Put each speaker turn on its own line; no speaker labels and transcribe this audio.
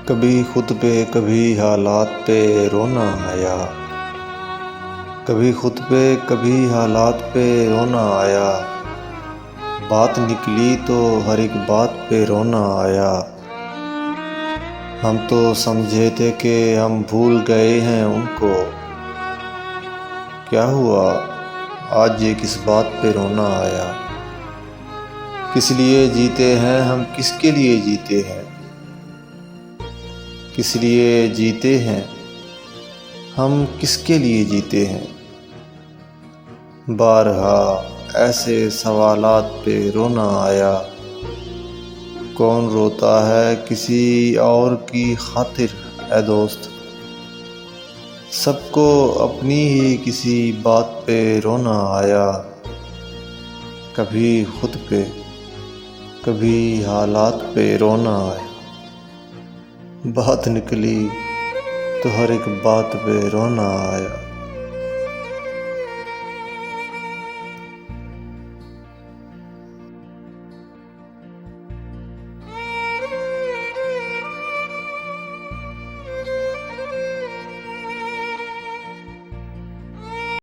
कभी खुद पे कभी हालात पे रोना आया। कभी खुद पे कभी हालात पे रोना आया। बात निकली तो हर एक बात पे रोना आया। हम तो समझे थे कि हम भूल गए हैं उनको। क्या हुआ आज ये किस बात पे रोना आया। किस लिए जीते हैं हम, किसके लिए जीते हैं। किस लिए जीते हैं हम, किसके लिए जीते हैं। बारहा ऐसे सवालात पे रोना आया। कौन रोता है किसी और की खातिर है दोस्त। सबको अपनी ही किसी बात पे रोना आया। कभी खुद पे कभी हालात पे रोना आया। बात निकली तो हर एक बात पे रोना आया।